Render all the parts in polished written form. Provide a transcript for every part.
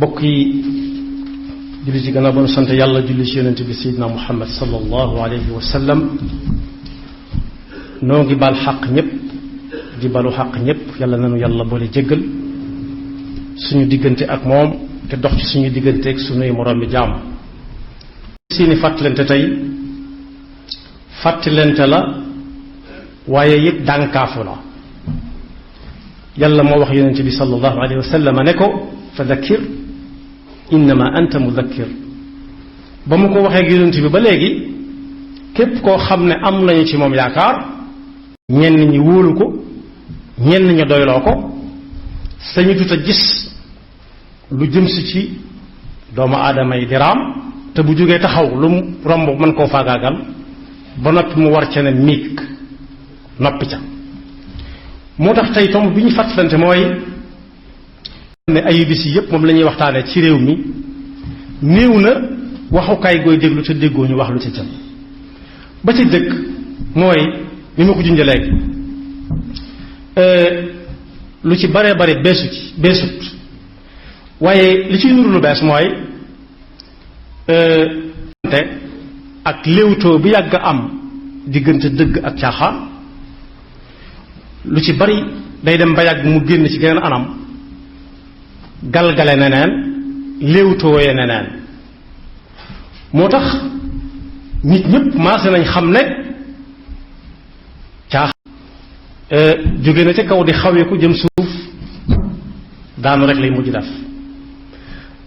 bokk yi julli ci gannaaw ba nu sant yàlla julli ci yonente bi sayidina muhammad sallallahu alayhi wa sallam noo ngi baal xaq ñëpp di balu xaq ñëpp yàlla nanu yàlla boole jéggal suñu diggante ak moom te dox ci suñu diggante ak suñuy moroom mi jaam seeni fàttalante tey fàttalante la waaye yëpp dànkaafu la yàlla moo wax yonente bi sallallahu alayhi wa sallam ne ko fa dhakkir innama anta mudakkir ba mu ko waxee ak yonente bi ba léegi képp koo xam ne am nañu ci moom yaakaar ñenn ñi wóolu ko ñenn ñi doyloo ko sañu tut a gis lu jëm si ci doomu aadama yi di raam te bu jógee taxaw lu mu romb mën koo faagaagal ba noppi mu war ca ne miig noppi ca moo tax tey tomb bi ñu fàttalante mooy ne ayu bis yi yépp moom la ñuy waxtaane ci réew mi néew na waxukaay gooy déglu te déggoo ñu wax lu ca jëm ba ci dëkk mooy ni ma ko junjee léegi lu ci bare bare beesut waaye li ciy nuru lu bees mooy ak léewtoo bi yàgg am diggante dëgg ak caaxaan lu ci bari day dem ba yàgg mu génn ci geneen anam galgale neneen léewtooye neneen moo tax nit ñëpp maase nañ xam ne jóge na ca kaw di xawee ko jëm suuf daanu rek lay mujj def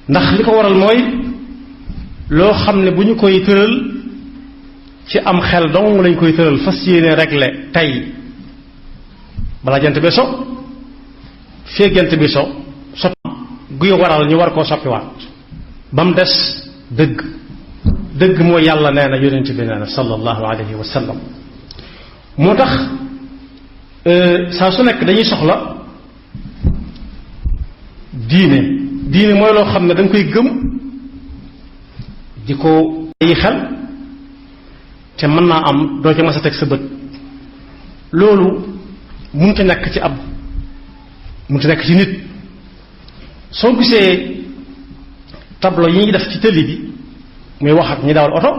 ndax li ko waral mooy loo xam ne bu ñu koy tëral ci am xel dong lañ koy tëral fas yéene régler tey bala jant bi so fee jant bi so guy waral ñu war koo soppiwaat ba mu des dëgg mooy yàlla nee na yonent bi nee na sallallahu alayhi wa sallam moo tax saa su nekk dañuy soxla diine mooy loo xam ne da nga koy gëm di ko bàyyi xel te mën naa am doo ca mas a teg sa bët loolu mënut a nekk ci nit soo gisee tableau yi ñuy def ci tëli bi muy wax ak ñi dawal oto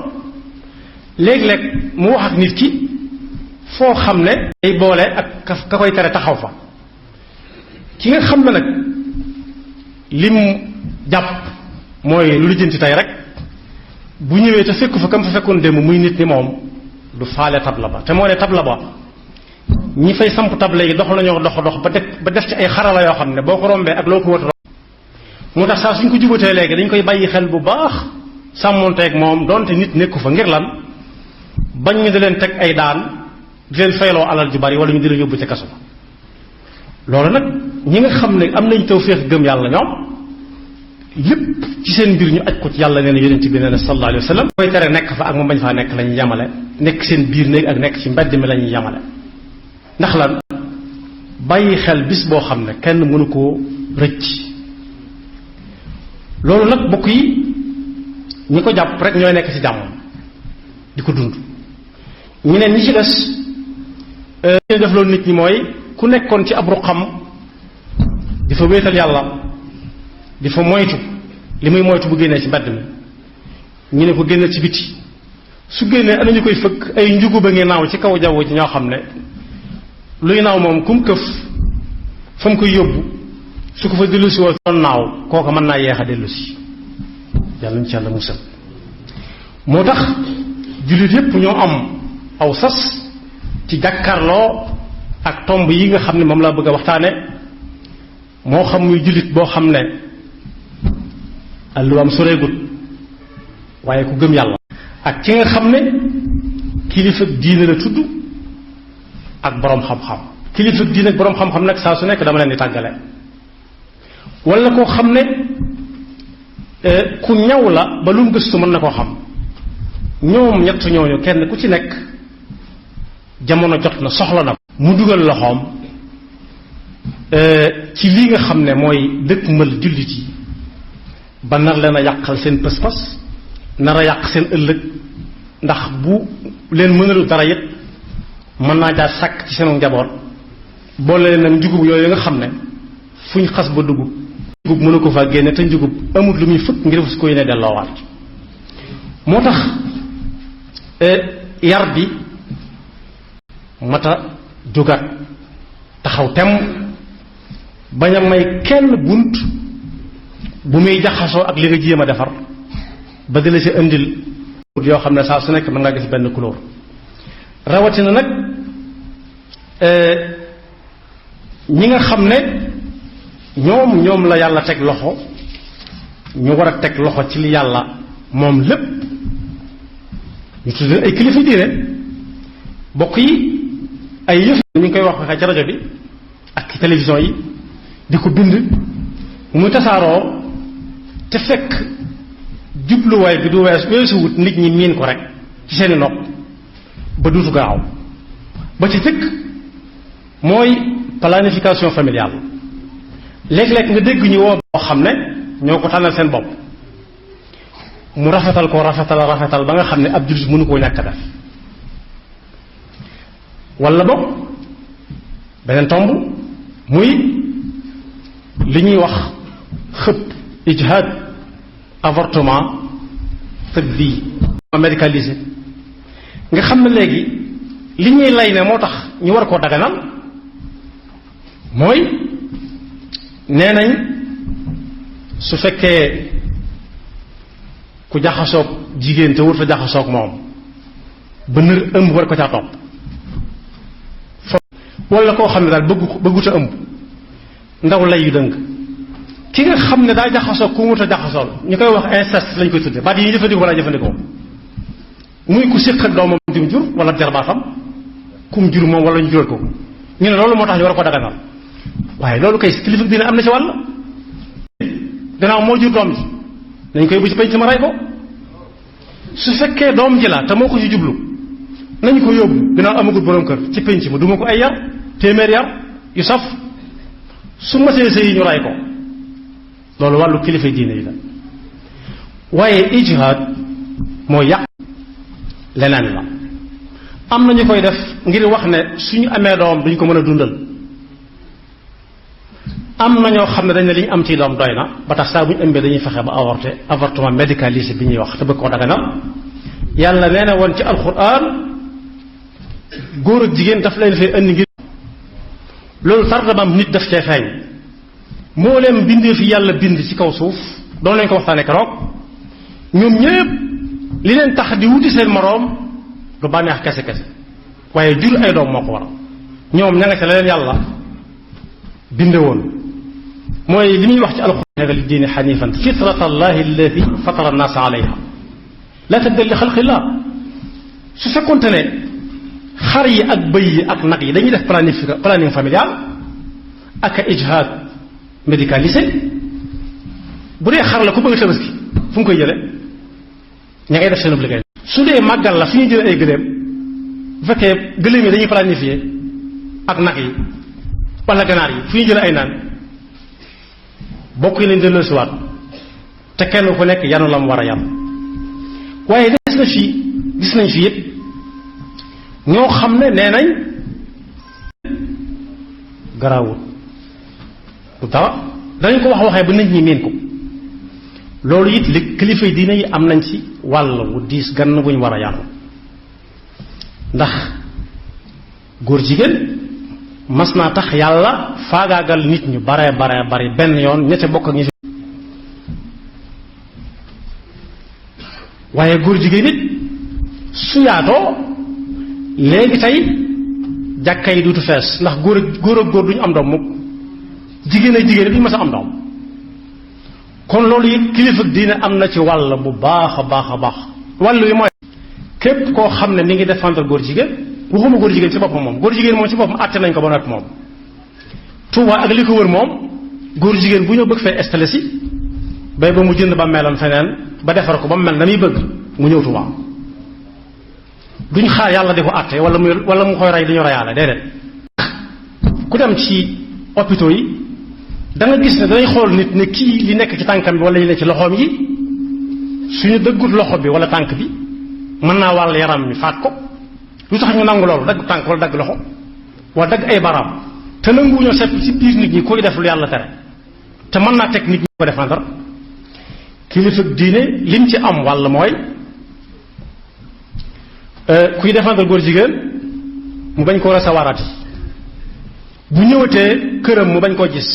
léeg-léeg mu wax ak nit ki foo xam ne day boole ak ka koy tere taxaw fa ki nga xam ne nag lim jàpp mooy lu lijjanti tey rek bu ñëwee te fekku fa kam fa fekkoon démb muy nit ni moom du faale tabla ba te moo ne tabla ba ñi fay samp tabla yi dox nañoo dox ba def ci ay xarala yoo xam ne boo ko rombee ak loo ko wër moo tax saa suñ ko jubatee léegi dañ koy bàyyi xel bu baax sàmmonteeg moom donte nit nekku fa ngir lan bañ ñu di leen teg ay daan di leen fayloo alal ju bari wala ñu di leen yóbbu ca kaso ba loolu nag ñi nga xam ne am nañ tawféex gëm yàlla ñoom lépp ci seen mbir ñu aj ko ci yàlla nee na yonent bi nee na sallallahu alayhi wa sallam koy tere nekk fa ak moom bañ faa nekk la ñuy yamale nekk seen biir néeg ak nekk ci mbedd mi la ñuy yamale ndax lan bàyyi xel bis boo xam ne kenn mënu koo rëcc loolu nag bokk yi ñi ko jàpp rek ñooy nekk ci jàmm di ko dund ñeneen ñi ci des ñu def loolu nit ñi mooy ku nekkoon ci ab ruqam di fa wéetal yàlla di fa moytu li muy moytu bu génnee ci mbedd mi ñu ne ko génneel ci biti su génnee ana ñu koy fëkk ay njugu ba ngi naaw ci kaw jaww ji ñoo xam ne luy naaw moom kum këf fa mu koy yóbbu su ko fa dellusi woo doon naaw kooka mën naa yeex a dellusi yàlla ñu ci yàlla musal moo tax jullit yépp ñoo am aw sas ci jàkkarloo ak tomb yi nga xam ne moom laa bëgg a waxtaane moo xam muy jullit boo xam ne alluwaam soreegut waaye ku gëm yàlla ak ki nga xam ne kilifa diine la tudd ak boroom xam-xam kilifa diine ak boroom xam-xam nag saa su nekk dama leen di tàggale wala koo xam ne ku ñaw la ba lu mu gëstu mën na koo xam ñoom ñett ñooñu kenn ku ci nekk jamono jot na soxla na mu dugal loxoom ci lii nga xam ne mooy dëkkmal jullit yi ba nar leen a yàqal seen pës-pës nar a yàq seen ëllëg ndax bu leen mënalu dara yépp mën naa jaar sàkk ci seenu njaboot boole leen nag njugub yooyu nga xam ne fuñ xas ba dugg njugub mënu ko fa génne te njugub amut lu muy fëkk ngir su ko yéene delloowaat moo tax yar bi mata jógaat taxaw tem bañ a may kenn bunt bu muy jaxasoo ak li nga jéem a defar ba di la ci indil yoo xam ne saa su nekk mën ngaa gis benn couleur rawatina nag ñi nga xam ne ñoom la yàlla teg loxo ñu war a teg loxo ci li yàlla moom lépp ñu tudd ay kilifa diine bokk yi ay yëf ñu ngi koy wax waxee ci rajo bi ak ci télévision yi di ko bind muy tasaaroo te fekk jubluwaay bi du weesuwut nit ñi miin ko rek ci seeni nopp ba duutu gaaw ba ci jëkk mooy planification familiale léeg-léeg nga dégg ñu woo boo xam ne ñoo ko tànnal seen bopp mu rafetal ba nga xam ne ab jullit mënu koo ñàkk a def wala boog beneen tomb muy li ñuy wax xëpp ijhaad avortement tëddi médicalisé nga xam ne léegi li ñuy lay ne moo tax ñu war koo daganal mooy nee nañ su fekkee ku jaxasoog jigéen te wër fa jaxasoog moom ba nër ëmb war ko caa topp wala koo xam ne daal bëggut a ëmb ndaw lay yu dëng ki nga xam ne daa jaxasoog ku wut a jaxasool ñu koy wax inceste lañ koy tudde baat yi ñu jëfandikoo laa jëfandikoo muy ku séq ak doomam jum jur wala jarbaatam kum jur moom wala ñu jural ko ñu ne loolu moo tax ñu war ko daganal waaye loolu kay kilifa dina am na ci wàll gannaaw moo jur doom ji nañ koy bu ci penc ma rey ko su fekkee doom ji la te moo ko ci jublu nañ ko yóbbu gannaaw amagul borom kër ci penc ma duma ko ay yar téeméer yar yu saf su masee sëy yi ñu rey ko loolu wàllu kilifa diine yi la waaye ijhaad mooy yàq leneen la am na ñu koy def ngir wax ne suñu amee doom duñ ko mën a dundal am na ñoo xam ne dañ ne li ñu am ci doom doy na ba tax saa bu ñu ëmbee dañuy fexe ba avortement médicalisé bi ñuy wax te bëgg koo daganal yàlla nee na woon ci alxuraan góor ak jigéen daf leen fee indi ngir loolu tardamam nit daf cee feeñ moo leen bindee fi yàlla bind ci kaw suuf doon lañ ko waxtaane keroog ñoom ñépp li leen tax di wuti seen moroom du bànneex kese waaye jur ay doom moo ko waral ñoom ña nga ca la leen yàlla binde woon mooy li muy wax ci alxuraan li diini xanifan fitrata allahi allati fatara annaasa alayha la tabdila li xalqillah su fekkonte ne xar yi ak bëy yi ak nag yi dañuy def planning familial ak ijhaad médicalisé bu dee xar la ku bëgg tabaski fu mu koy jële ña ngay def seen liggéey su dee màggal la fi ñuy jëlee ay gëléem bu fekkee gëléem yi dañuy planifié ak nag yi wala ganaar yi fu ñuy jëlee ay naan bokk yi lañ delloo siwaat te kenn ku nekk yanu la mu war a yan waaye gis nañ fi it ñoo xam ne nee nañ garaawul du dara dañ ko waxee ba nit ñi miin ko loolu it li kilifa yi diine yi am nañ ci wàll wu diis gann buñ war a yanu ndax góor jigéen mas naa tax yàlla faagaagal nit ñu bare bari benn yoon ñette bokk ak ñi waaye góor jigéen nit su yaatoo léegi tey jàkka yi duutu fees ndax góor ak góor duñu am doom mukk jigéen ak jigéen duñu mas a am doom kon loolu it kilifa diine am na ci wàll bu baax a baax wàll yi mooy képp koo xam ne mi ngi défendre góor jigéen waxuma góor jigéen ci boppam moom góor jigéen moom ci boppam àtte nañ ko ba noppi moom Touba ak li ko wër moom góor jigéen bu ñëw bëgg fee installé si bay ba mu jënd ba meloon feneen ba defar ko ba mu mel na muy bëgg mu ñëw Touba duñ xaar yàlla di ko àtte wala mu koy rey dañu reyaale déedéet ku dem ci hôpitaux yi da nga gis ne danañ xool nit ne kii li nekk ci tànkam bi wala li nekk ci loxoom yi suñu dëggut loxo bi wala tànk bi mën naa wàll yaram mi faat ko lu tax ñu nangu loolu dagg tànk wala dagg loxo wala dagg ay baraam te nanguwuñoo seet ci biir nit ñi koy def lu yàlla tere te mën naa teg nit ñi ko défendre kilifa diine lim ci am wàll mooy kuy défendre góor jigéen mu bañ koo recevoirati bu ñëwatee këram mu bañ koo gis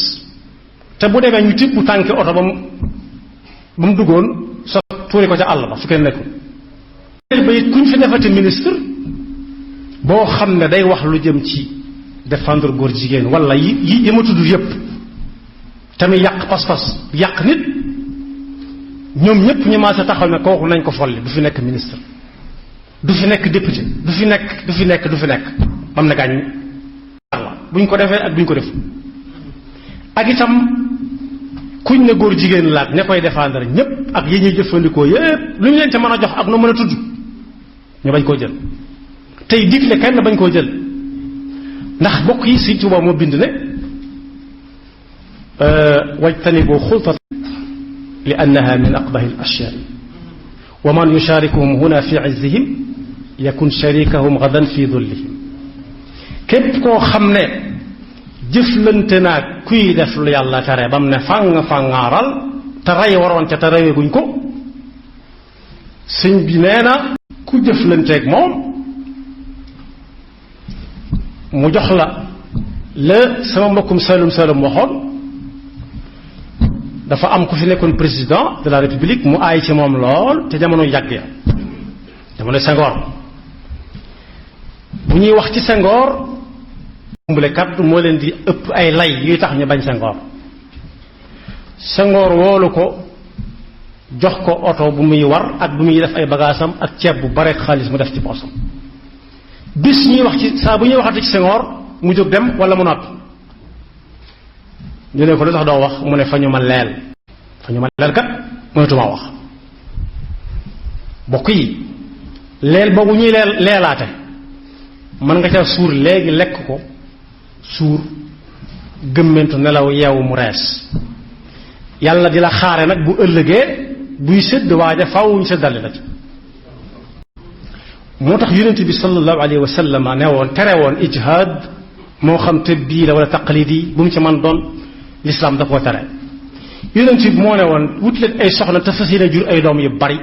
te bu demee ñu tibb bu tànki oto ba mu duggoon so tuuri ko ca àll ba fu kenn nekkul ba it kuñ fi defati ministre boo xam ne day wax lu jëm ci défendre góor jigéen wala yi ma tudd yépp tamit yàq pas-pas yàq nit ñoom ñépp ñu maase taxaw ne kooku nañ ko folli du fi nekk ministre du fi nekk député du fi nekk mam na gaañ walla buñ ko defee ak buñ ko def ak itam kuñ ne góor jigéen laat ña koy défendre ñépp ak yi ñuy jëfandikoo yépp lu ñu leen ca mën a jox ak nu mën a tudd ñu bañ koo jël tey digle kenn bañ koo jël ndax bokk yi Sëriñ Tuubaa moo bind ne wajtanibu xultat li annaha min aqbahi al ashyaa wa man yusharikuhum huna fi izzihim yakun sharikahum gadan fi dullihim képp koo xam ne jëflante naag kuy def lu yàlla tere ba mu ne fàngaaral te rey waroon ca te reweguñ ko sëñ bi nee na ku jëflanteeg moom mu jox la sama mbokkum Saalum Saalum waxoon dafa am ku fi nekkoon président de la république mu aay ci moom lool te jamono yàgg ya jamono Senghor bu ñuy wax ci Senghor mbule kat moo leen di ëpp ay lay yuy tax ñu bañ Senghor woolu ko jox ko oto bu muy war ak bu muy def ay bagaasam ak ceeb bu bare xaalis mu def ci poosam bis ñuy wax ci saa bu ñuy waxati ci Senghor mu jóg dem wala mu noppi ñu ne ko lu tax doo wax mu ne fa ñu ma leel kat mënatuma wax bokk yi leel boobu ñuy leelaate mën nga ca suur léegi lekk ko suur gëmmentu nelaw yeewu mu rees yàlla di la xaare nag bu ëllëgee buy sédd waaja faaw ñu séddale la ci moo tax yonent bi sallallahu alayhi wa sallam ne woon tere woon ijhaad moo xam tëbbii la wala taqlidi bu mu ci man doon lislaam da koo tere yonent bi moo ne woon wut leen ay soxna te fas yéene jur ay doom yu bari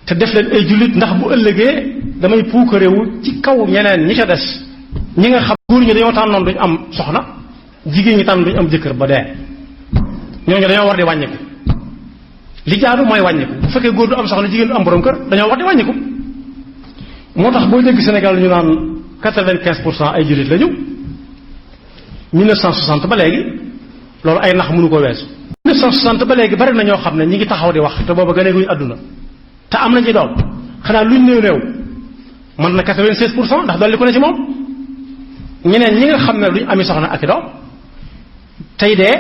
te def leen ay jullit ndax bu ëllëgee damay puukarewu ci kaw ñeneen ñi ca des ñi nga xam góor ñi dañoo tànnoon duñ am soxna jigéen ñi tànn duñ am jëkkër ba dee ñooñu dañoo war di wàññiku li jaadu mooy wàññiku bu fekkee góor du am soxna jigéen du am borom kër dañoo war di wàññiku moo tax boo dégg Sénégal ñu naan 95% ay jullit lañu 1960 ba léegi loolu ay nax mënu ko weesu 1960 ba léegi bari na ñoo xam ne ñi ngi taxaw di wax te booba gëneeguñu àdduna te am nañu doom xanaa luñ néew mën na 96% ndax dolli ko ne ci moom ñeneen ñi nga xam ne duñ ami soxna ak i doom tey dee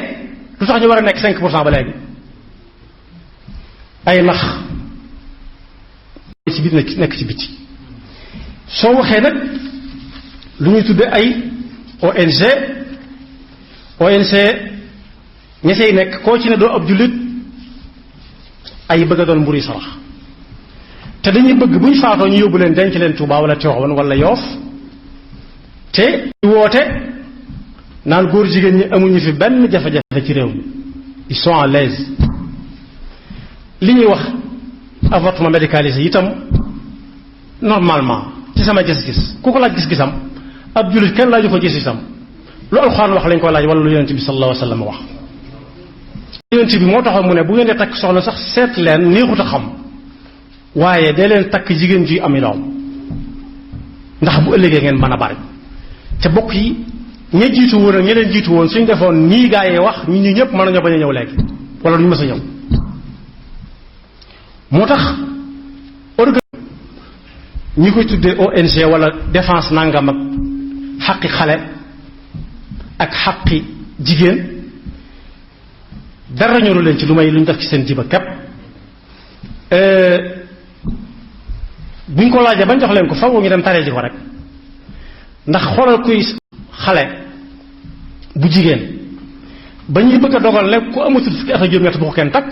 lu tax ñu war a nekk 5% ba léegi ay nax ci biir nekk ci biti soo waxee nag lu ñuy tudde ay ONG ña say nekk koo ci ne doo ab jullit ay bëgg a doon mburu yi sarax te dañuy bëgg bu ñu faatoo ñu yóbbu leen denc leen Tuubaa wala Tiwaawan wala Yoof te woote naan góor jigéen ñi amuñu fi benn jafe-jafe ci réew mi ils sont à l'aise li ñuy wax avortement médicalisé itam normalement ci sama gis-gis ku ko laaj gis-gisam ab jullit kenn laaju ko gis-gisam lu alxuraan wax lañ ko laaj wala lu yonent bi sallallahu alayhi wa sallam wax yonent bi moo taxaw mu ne bu ngeen di takk soxna sax seet leen neexut a xam waaye dee leen takk jigéen ji ami doom ndax bu ëllëgee ngeen mën a bari te bokk yi ña jiitu woon ak ña leen jiitu woon suñ defoon nii gaa yi wax ñun ñi ñëpp mën nañoo bañ a ñëw léegi wala duñu mës a ñëw moo tax ñi koy tuddee ONG wala défense nangam ak xaqi xale ak xaqi jigéen dara ñoru leen ci lu may lu ñu def ci seen jiba kepp buñ ko laajee bañ jox leen ko faw ñu dem taree ji ko rek ndax xoolal kuy xale bu jigéen ba ñuy bëgg a dogal ne ku amatul fukki at ak juróom-ñett bu ko kenn takk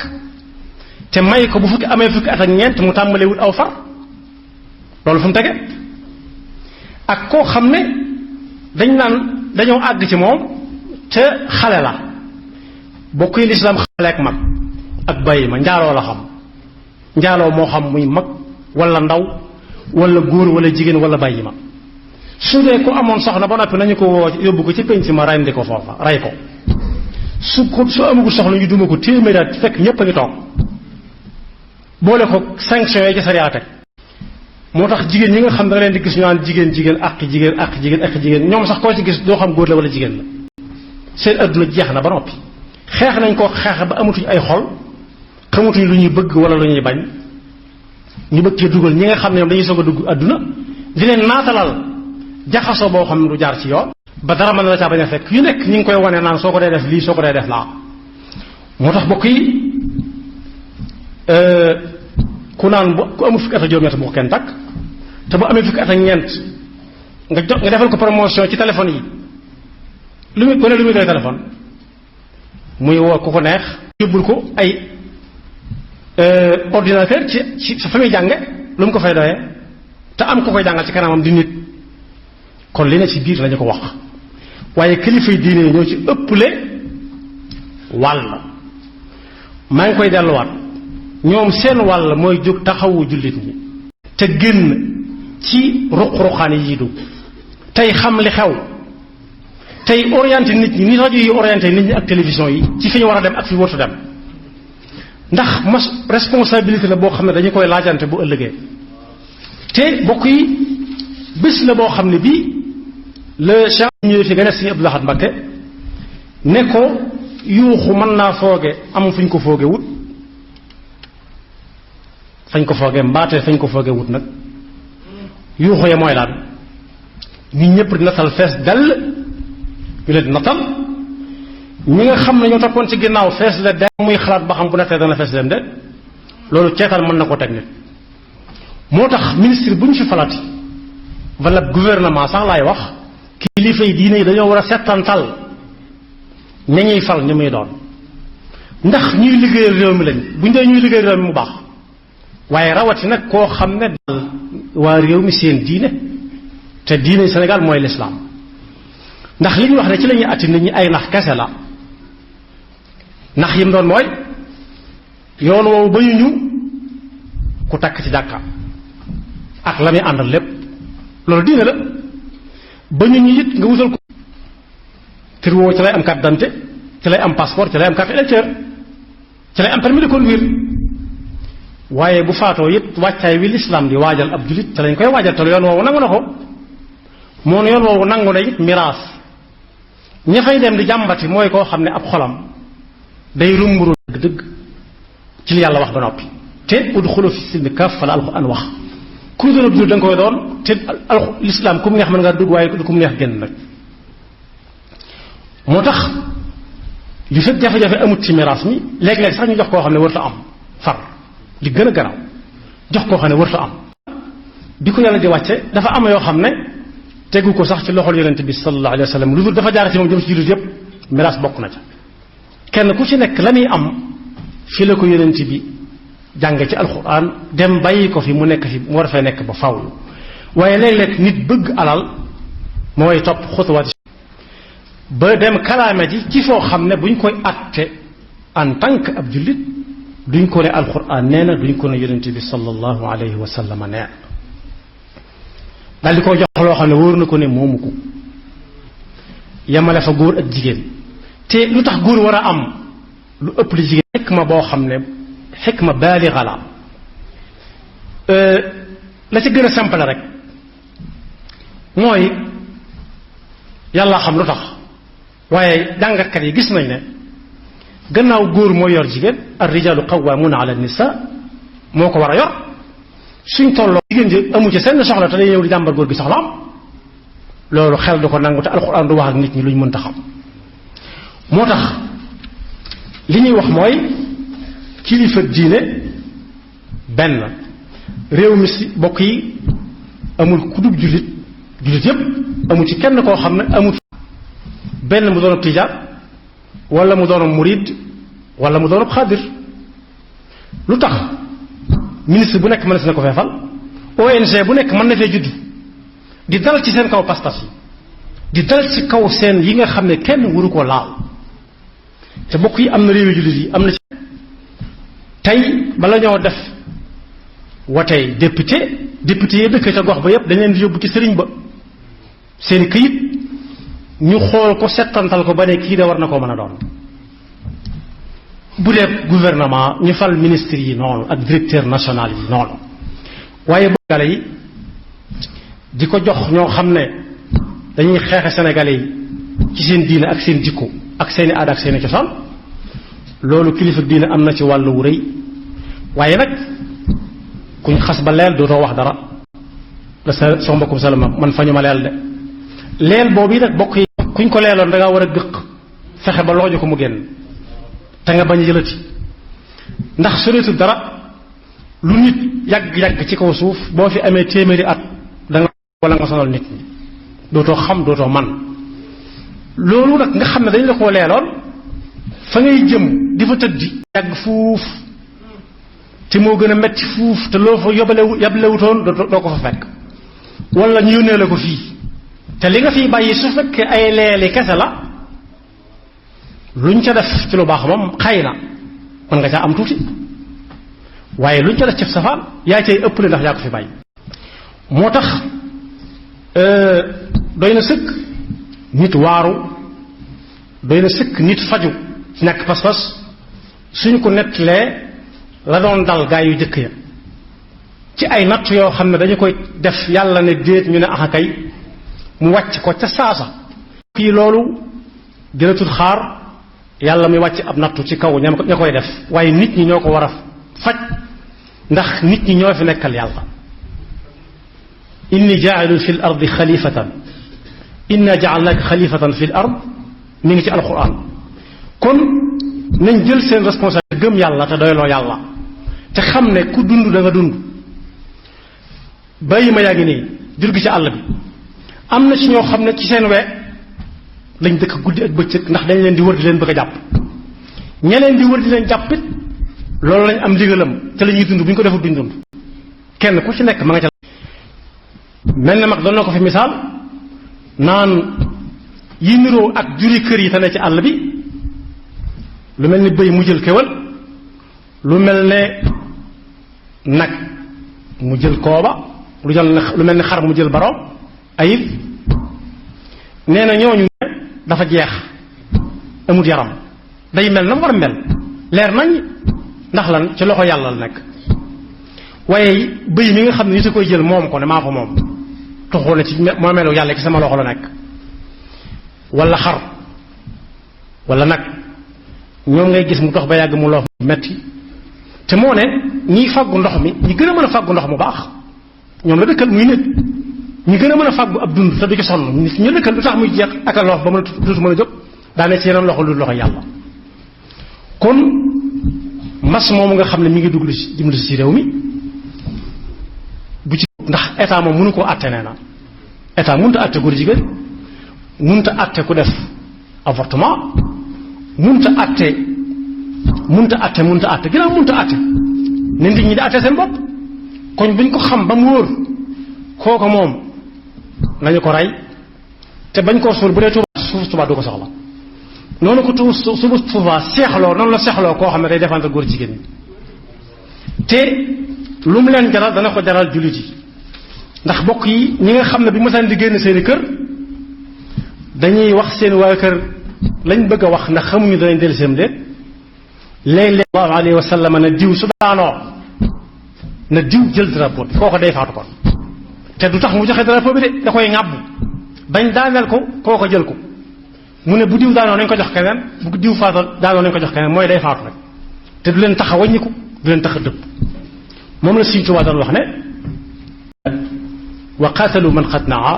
te may ko bu fukki amee fukki at ak ñeent mu tàmbalee wut aw far loolu fu mu tege ak koo xam ne dañ naan dañoo àgg ci moom te xale la bokk yi lislaam xale ak mag ak bàyyi ma njaaloo la xam njaaloo moo xam muy mag wala ndaw wala góor wala jigéen wala bàyyi ma su dee ku amoon soxna ba noppi nañu ko woo yóbbu ko ci penc ma rendi ko foofa rey ko su amagul soxla ñu duma ko téeméeri at fekk ñépp a ngi toog boole ko sanction yi ci sariya teg moo tax jigéen ñi nga xam da nga leen di gis ñu naan jigéen ak jigéen ñoom sax koo ci gis doo xam góor la wala jigéen la seen adduna jeex na ba noppi xeex nañ ko xeex ba amatuñ ay xol xamatuñ lu ñuy bëgg wala lu ñuy bañ ñu bëgg cee dugal ñi nga xam ne ñoom dañuy soog a dugg adduna di leen naatalal jaxasoo boo xam ne du jaar ci yoon ba dara mën na la caa bañ a fekk yu nekk ñi ngi koy wane naan soo ko dee def lii soo ko dee def laa moo tax bokk yi ku naan ku amul fukki at ak juróom-ñett bu ko kenn takk te bu amee fukki at ak ñeent nga defal ko promotion ci téléphone yi lu muy lu muy doy téléphone muy woo ku ko neex yóbbul ko ay ordinateur ci fa muy jànge lu mu ko fay doyee te am ko koy jàngal ci kanamam di nit kon li ne ci biir lañu ko wax waaye kilifay diine yi ñoo ci ëpple wàll maa ngi koy delluwaat ñoom seen wàll mooy jóg taxawu jullit ñi te génn ci ruq-ruqaan yi dugg tey xam li xew tey orienté nit ñi ni rajo yi orienté nit ñi ak télévision yi ci fi ñu war a dem ak fi wartu dem ndax responsabilité la boo xam ne dañu koy laajante bu ëllëgee te bokk yi bés la boo xam ne bii le Cheikh ñëwee fi gën a Sëriñ Abdou Lahad Mbacké ne ko yuuxu mën naa fooge am fu ñu ko fooge wut fañ ko fooge mbaate fañ ko fooge wut nag yuuxu ya mooy laan ñu ñëpp di natal fees dell ñu leen di natal ñi nga xam ne ñoo toppoon ci ginnaaw fees la dem muy xalaat ba xam bu nattee dana fees dem de loolu ceetaan mën na ko teg nit moo tax ministre bu ñu fi falati wala gouvernement sax laay wax kilifa yi diine yi dañoo war a settantal ña ñuy fal ñu muy doon ndax ñuy liggéeyal réew mi lañ buñ dee ñuy liggéeyal réew mi mu baax waaye rawati nag koo xam ne waa réew mi seen diine te diine Sénégal mooy lislaam ndax li ñu wax ne ci la ñuy atti nit ñi ay nax kese la nax yim doon mooy yoon woowu ba ñu ku takk ci jàkka ak la muy àndal lépp loolu diine la ba ñu it nga wutal ko tur woowu ci lay am carte d'identité ci lay am passeport ci lay am carte électeur ci lay am permis de conduire waaye bu faatoo it wàccaay wi lislaam di waajal ab julit ci lañ koy waajal te yoon woowu nangu na ko moom yoon woowu nangu na it miraas ña fay dem di jàmbati mooy koo xam ne ab xolam day rumburu dëgg ci li yàlla wax ba noppi te udxulu fi silmi kaaffa la alxuraan wax ku doon ab julit da nga koy doon te lislaam ku mu neex mën ngaa dugg waaye ku mu neex génn nag moo tax li fekk jafe-jafe amut ci miraas mi léeg-léeg sax ñu jox koo xam ne warut a am far li gën a garaaw jox koo xam ne warut a am bi ko yàlla di wàcce dafa am yoo xam ne tegu ko sax ci loxol yonent bi sallallahu alayhi wa sallam lu dul dafa jaar ci moom jëm ci jullit yépp miraas bokk na ca kenn ku ci nekk la muy am fi la ko yonent bi jànge ci alxuraan dem bàyyi ko fi mu nekk fi mu war fay nekk ba faw waaye léeg-léeg nit bëgg alal mooy topp xutuwaat ba dem kalaame ji ci foo xam ne buñ koy atte en tant que ab jullit duñ ko ne alxuraan nee na duñ ko ne yonent bi sallallahu alayhi wa sallam nee daal di ko jox loo xam ne wóor na ko ne moomu ko yemale fa góor ak jigéen te lu tax góor war a am lu ëpp li jigéen xikma boo xam ne xikma baaliga la la ci gën a simple rek mooy yàlla xam lu tax waaye jàngatkat yi gis nañ ne gannaaw góor mooy yor jigéen ar rijaalu qawwaamuuna ala nisa moo ko war a yor suñ tolloo jigéen ji amu ci seen soxla te day ñëw di jàmbar góor gi soxla am loolu xel du ko nangu te alxuraan du wax ak nit ñi luñ mën ta xam moo tax li ñuy wax mooy kilifa diine benn réew mi si bokk yi amul ku dub jullit yépp amul ci kenn koo xam ne amul benn mu doon ab tijaan wala mu doon ab murid wala mu doon ab xaadir lu tax ministre bu nekk mën na ko feefal ONG bu nekk mën na fee judd di dal ci seen kaw pas-pas yi di dal ci kaw seen yi nga xam ne kenn waru ko laal te bokk yi am na réewi jullit yi am na ci tey bala ñoo def watey député yi dëkk ca gox ba yépp dañ leen di yóbbu ci sëriñ ba seeni këyit ñu xool ko settantal ko ba ne kii de war na koo mën a doon. bu dee gouvernement ñu fal ministre yi noonu ak directeur national yi noonu waaye Sénégalais yi di ko jox ñoo xam ne dañuy xeexe Sénégalais yi ci seen diine ak seen jikko ak seeni aada ak seeni cosaan loolu kilifa diine am na ci wàll wu rëy waaye nag kuñ xas ba leel dootoo wax dara la soo mbokkum salama man fa ñu ma leel de leel boobu nag bokk yi kuñ ko leeloon da ngaa war a gëq fexe ba looju ko mu génn te nga bañ a jëlati ndax soreetul dara lu nit yàgg-yàgg ci kaw suuf boo fi amee téeméeri at da nga wala nga sonal nit ñi dootoo xam dootoo man loolu nag nga xam ne dañ la koo leeloon fa ngay jëm di fa tëddi yàgg fuuf te moo gën a metti fuuf te loo fa yablewutoon doo ko fa fekk wala ñu yónnee la ko fii te li nga fiy bàyyi su fekkee ay leeli kese la luñ ca def ci lu baax moom xëy na mën nga caa am tuuti waaye luñ ca def ci safaan yaa cay ëppale ndax yaa ko fi bàyyi moo tax doy na sëkk nit waaru doy na sëkk nit faju ci ñàkk pas-pas suñ ko nettalee la doon dal gaa yu jëkk ya ci ay natt yoo xam ne dañu koy def yàlla ne déet ñu ne axa kay mu wàcc ko ca saasa kii loolu jëlatul xaar yàlla muy wàcc ab nattu ci kaw ña koy def waaye nit ñi ñoo ko war a faj ndax nit ñi ñoo fi nekkal yàlla inni jaa'ilun fi l ardi xalifatan inna ja'alnaka xalifatan fi l ard mi ngi ci alquran kon nañ jël seen responsabilité gëm yàlla te doyloo yàlla te xam ne ku dund da nga dund bàyyi ma yaa ngi nii jur gi ci àll bi am na ci ñoo xam ne ci seen we lañ dëkk guddi ak bëccëg ndax dañ leen di wër di leen bëgg a jàpp ñeneen di wër di leen jàppit loolu lañ am ndigalam te la ñuy dund bu ñu ko defut duñ dund kenn ku ci nekk ma nga ca mel na mag doon na ko fi misaal naan yi niroo ak juri kër yi te ne ci àll bi lu mel ni bëy mu jël kéwal lu mel ne nag mu jël kooba lu mel ni xar mu jël baroom ayib nee na ñooñu dafa jeex amut yaram day mel na mu war a mel leer nañ ndax lan ci loxo yàlla la nekk waaye bëy mi nga xam ne nit a koy jël moom ko ne maa ko moom toxoo na ci moomeelu yàlla ci sama loxo la nekk wala xar wala nag ñoom ngay gis mu dox ba yàgg mu loof metti te moo ne ñiy fàggu ndox mi ñi gën a mën a fàggu ndox mu baax ñoom la dëkkal muy nit ñi gën a mën a fàggu ab dund te du ci sonn ñu dëkkal lu tax muy jeex ak a loof ba mën a tuuti mën a jóg daane ci yeneen loxo lu loxo yàlla kon mas moomu nga xam ne mi ngi dugg si dimbali si réew mi bu ci ndax état moom mënu koo àtte nee na état mënut a àtte góor jigéen mënut a àtte ku def avortement mënut a àtte ginnaaw mënut a àtte ne nit ñi di àtte seen bopp koñ buñ ko xam ba mu wóor kooko moom nañu ko rey te bañ koo suul bu dee suuf Tuubaa du ko soxla noonu ko suuf Tuubaa seexloo noonu la seexloo koo xam ne day défendre góor jigéen ñi te lu mu leen jaral dana ko jaral jullit yi ndax bokk yi ñi nga xam ne bi mësaan di génn seeni kër dañuy wax seen waa kër lañ bëgg a wax ndax xamuñu danañ dellu seen déet léeg-léeg sallallahu alayhi wa sallam na diw su daanoo na diw jël drapeau bi kooko day faatu kon te du tax mu joxe drapeau bi de da koy ŋàbb bañ daaneel ko kooko jël ko mu ne bu diw daanoo nañ ko jox keneen bu diw faatoo daanoo nañ ko jox keneen mooy day faatu rek te du leen tax a wàññiku du leen tax a dëpp moom la Sëriñ Tuubaa doon wax ne wa qaatalu man qad naa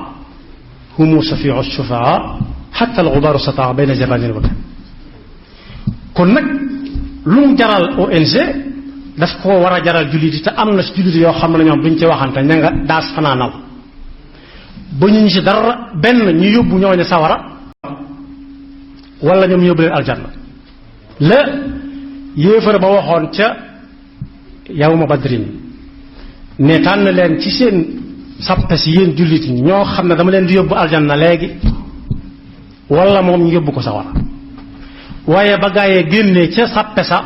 humu safiu shufaa xatta alxubaaru sataa bayna jabanin wa kan kon nag lu mu jaral ONG daf koo war a jaral jullit yi te am na si jullit yoo xam ne ñoom duñ ci waxante ña nga daas fanaanal ba ñu ci dara benn ñu yóbbu ñooñu sawara wala ñoom ñu yóbbu leen aljanna la yéefar ba waxoon ca yawma badrin ne tànn leen ci seen sappe si yéen jullit ñi ñoo xam ne dama leen di yóbbu aljanna léegi wala moom ñu yóbbu ko sawara waaye ba gaayee génnee ca sàppe sa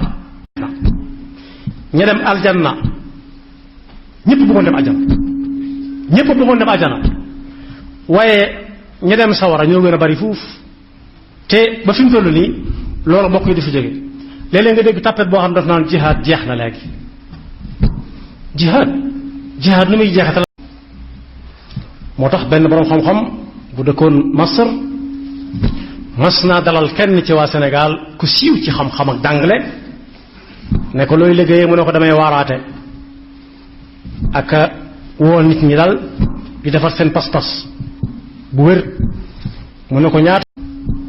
ña dem aljanna ñëpp bëggoon dem aljanna ñëpp bëggoon dem aljanna waaye ña dem sawara ñoo gën a bari fuuf te ba fi mu toll nii loolu mbokk yi di fi jóge léeg-léeg nga dégg tàppet boo xam daf naan jihaad jeex na léegi jihaad nu muy jeexatal moo tax benn boroom xam-xam bu dëkkoon Masar mas naa dalal kenn ci waa Sénégal ku siiw ci xam-xam ak dàngale ne ko looy liggéeyee mu ne ko damay waaraate ak woo nit ñi daal di defar seen pas-pas bu wér mu ne ko ñaata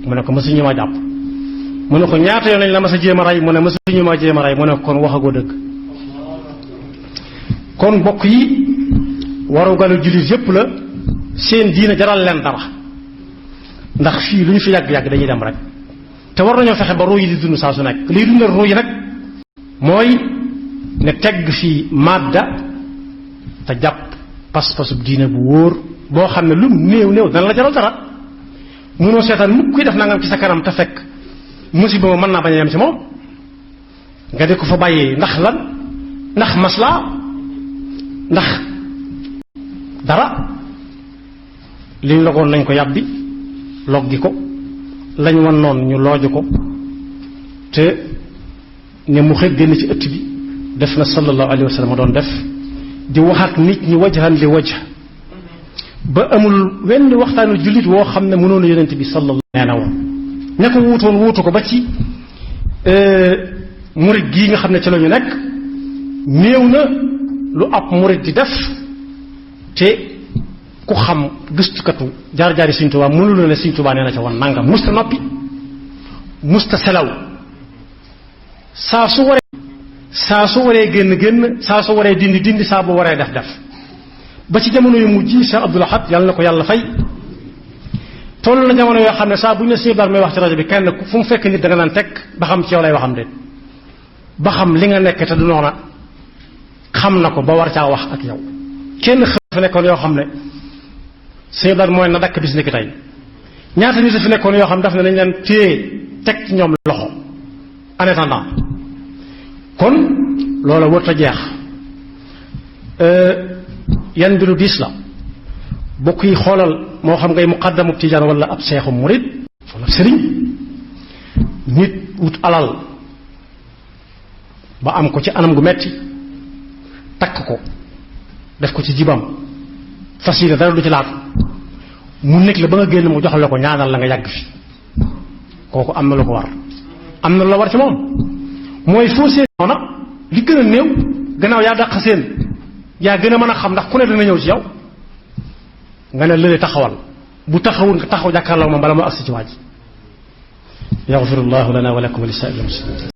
mu ne ko mësuñu ma jàpp mu ne ko ñaata yoon lañ la mas a jéem a rey mu ne mësuñu ma jéem a rey mu ne ko kon waxagoo dëgg kon bokk yi waru galu jullit yépp la seen diina jaral leen dara ndax fii lu ñu fi yàgg-yàgg dañuy dem rek te war nañoo fexe ba ruu yi di dund saa su nekk liy dundal ruu yi nag mooy ne tegg fii madda te jàpp pas-pasub diine bu wóor boo xam ne lu néew néew dana la jaral dara mënoo seetaan mukk kuy def nangam ci sa kanam te fekk musiba ma mën naa bañ a yem ci moom nga di ko fa bàyyee ndax lan ndax maslaa ndax dara liñ logoon nañ ko yàbbi loggi ko lañ wan noonu ñu looju ko te ne mu xëy génn ci ëtt bi def na sallallahu alayhi wa sallam doon def di wax ak nit ñi wajhan li wajh ba amul wenn waxtaanu jullit woo xam ne mënoon a yonent bi sallallahu nee na woon ña ko wuutoon wuutu ko ba ci murid gii nga xam ne ci la ñu nekk néew na lu ab murid di def te ku xam gëstukatu jaar-jaari Sëriñ Tuubaa mënul na ne Sëriñ Tuubaa nee na ca woon nangam musta noppi musta selaw saa su waree génn saa su waree dindi saa bu waree def ba ci jamono yu mujj Cheikh Abdoul Ahad yàlla na ko yàlla fay toll na jamono yoo xam ne saa bu ñu ne Sëriñ Bara may wax ci rajo bi kenn fu mu fekk nit da nga naan teg ba xam ci yow lay waxam déet ba xam li nga nekk te du noona xam na ko ba war caa wax ak yow kenn fi nekkoon yoo xam ne Sëriñ Bara mooy na dakk bis ni ki tey ñaata nit fi nekkoon yoo xam daf ne nañ leen téye teg ci ñoom loxo en attendant kon loola wërta jeex yan bi lu diis la bokk yi xoolal moo xam ngay muqaddamu tijaan wala ab seexu murid wala ab sëriñ nit wut alal ba am ko ci anam gu metti takk ko def ko ci jibam fas yéene dara du ci laatu mu nekk la ba nga génn mu jox la ko ñaanal la nga yàgg fi kooku am na lu ko war am na lu la war ci moom mooy foo seen noona li gën a néew gannaaw yaa dàq seen yaa gën a mën a xam ndax ku ne dina ñëw ci yow nga ne lële taxawal bu taxawul nga taxaw jàkkaarloo moom bala moo agsi ci waaj yaxfirullahu lana wa lakum wa li saa'iril muslimin